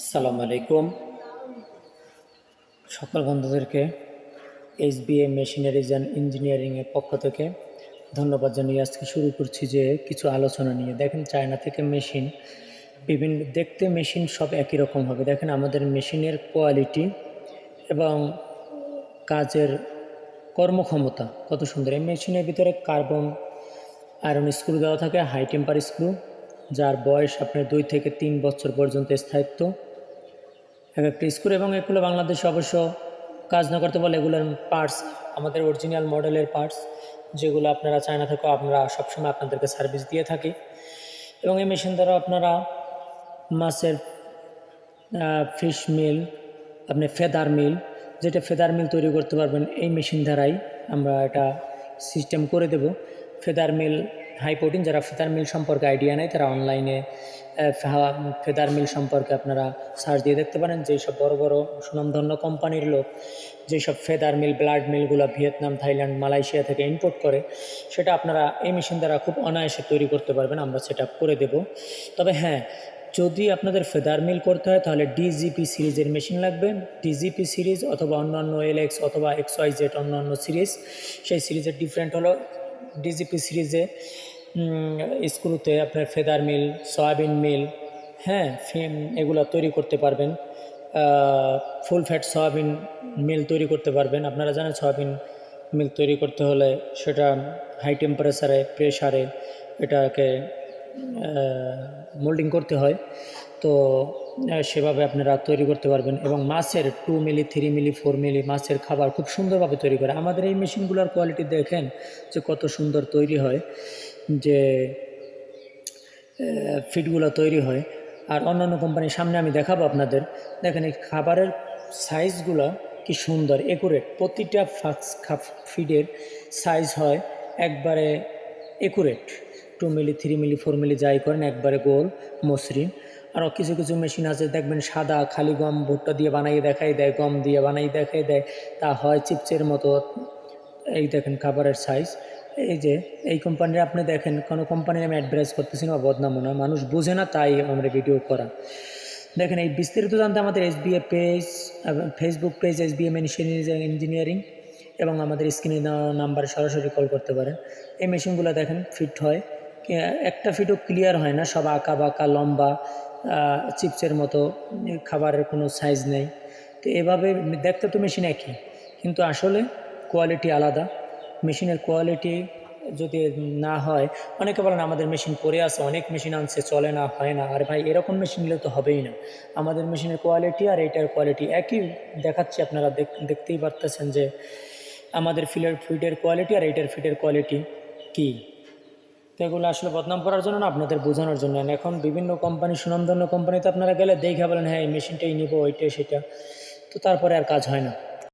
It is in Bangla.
আসসালামু আলাইকুম সকল বন্ধুদেরকে এসবিএ মেশিনারিজ অ্যান্ড ইঞ্জিনিয়ারিংয়ের পক্ষ থেকে ধন্যবাদ জানিয়ে আজকে শুরু করছি যে কিছু আলোচনা নিয়ে। দেখেন, চায়না থেকে মেশিন বিভিন্ন দেখতে মেশিন সব একই রকম হবে। দেখেন আমাদের মেশিনের কোয়ালিটি এবং কাজের কর্মক্ষমতা কত সুন্দর। এই মেশিনের ভিতরে কার্বন আয়রন স্ক্রু দেওয়া থাকে, হাই টেম্পার স্ক্রু, যার বয়স আপনার 2 থেকে 3 বছর পর্যন্ত স্থায়িত্ব এক একটা স্ক্রু। এবং এগুলো বাংলাদেশে অবশ্য কাজ না করতে পারলে এগুলোর পার্টস আমাদের অরিজিনাল মডেলের পার্টস, যেগুলো আপনারা চায়না থেকে আমরা সবসময় আপনাদেরকে সার্ভিস দিয়ে থাকি। এবং এই মেশিন দ্বারা আপনারা মাছের ফিশ মিল, আপনি ফেদার মিল, যেটা ফেদার মিল তৈরি করতে পারবেন এই মেশিন দ্বারাই আমরা এটা সিস্টেম করে দেব। ফেদার মিল হাই প্রোটিন, যারা ফেদার মিল সম্পর্কে আইডিয়া নেই তারা অনলাইনে ফেদার মিল সম্পর্কে আপনারা সার্চ দিয়ে দেখতে পারেন। যেসব বড় বড় সুনামধন্য কোম্পানির লোক যেসব ফেদার মিল, ব্লাড মিলগুলো ভিয়েতনাম, থাইল্যান্ড, মালয়েশিয়া থেকে ইম্পোর্ট করে, সেটা আপনারা এই মেশিন দ্বারা খুব অনায়াসে তৈরি করতে পারবেন, আমরা সেটা করে দেব। তবে হ্যাঁ, যদি আপনাদের ফেদার মিল করতে হয় তাহলে ডিজিপি সিরিজের মেশিন লাগবে। ডিজিপি সিরিজ অথবা অন্যান্য এলএক্স অথবা XYZ অন্যান্য সিরিজ, সেই সিরিজের ডিফারেন্ট হলো ডিজিপি সিরিজে স্ক্রুতে আপনার ফেদার মিল, সয়াবিন মিল, হ্যাঁ, এগুলো তৈরি করতে পারবেন। ফুল ফ্যাট সয়াবিন মিল তৈরি করতে পারবেন। আপনারা জানেন সয়াবিন মিল তৈরি করতে হলে সেটা হাই টেম্পারেচারে, প্রেশারে এটাকে মোল্ডিং করতে হয়। তো সেভাবে আপনারা তৈরি করতে পারবেন। এবং মাছের 2 মিলি, 3 মিলি, 4 মিলি মাছের খাবার খুব সুন্দরভাবে তৈরি করে। আমাদের এই মেশিনগুলোর কোয়ালিটি দেখেন যে কত সুন্দর তৈরি হয়, যে ফিডগুলো তৈরি হয়। আর অন্যান্য কোম্পানির সামনে আমি দেখাবো আপনাদের। দেখেন এই খাবারের সাইজগুলো কি সুন্দর, একুরেট। প্রতিটা ফিডের সাইজ হয় একবারে একুরেট। 2 মিলি, 3 মিলি, 4 মিলি যাই করেন একবারে গোল মসৃণ। আরও কিছু কিছু মেশিন আছে দেখবেন সাদা, খালি গম ভুট্টা দিয়ে বানাই দেখাই দেয়, গম দিয়ে বানাই দেখাই দেয়, তা হয় চিপসের মতো। এই দেখেন খাবারের সাইজ। এই যে এই কোম্পানির আপনি দেখেন, কোনো কোম্পানির আমি অ্যাডভার্টাইজ করতেছি না, বদনাম না, মানুষ বোঝে না তাই আমরা ভিডিও করা। দেখেন এই বিস্তারিত জানতে আমাদের SBA page, Facebook page SBA machineries engineering, এবং আমাদের স্ক্রিনে নাম্বারে সরাসরি কল করতে পারেন। এই মেশিনগুলো দেখেন ফিট হয়, একটা ফিটও ক্লিয়ার হয় না, সব আঁকা বাঁকা লম্বা, চিপসের মতো, খাবারের কোনো সাইজ নেই। তো এভাবে দেখতে তো মেশিন একই, কিন্তু আসলে কোয়ালিটি আলাদা। মেশিনের কোয়ালিটি যদি না হয়, অনেকে বলেন আমাদের মেশিন পড়ে আছে, অনেক মেশিন আনছে চলে না, হয় না। আর ভাই, এরকম মেশিন নিলে তো হবেই না। আমাদের মেশিনের কোয়ালিটি আর এইটার কোয়ালিটি একই দেখাচ্ছি, আপনারা দেখতেই পারতেছেন যে আমাদের ফিডের কোয়ালিটি আর এইটার ফিডের কোয়ালিটি কী। তো এগুলো আসলে বদনাম করার জন্য না, আপনাদের বোঝানোর জন্য। এখন বিভিন্ন কোম্পানি, সুনামধন্য কোম্পানিতে আপনারা গেলে দেখে বলেন হ্যাঁ এই মেশিনটাই নিব, ওইটাই সেটা, তো তারপরে আর কাজ হয় না।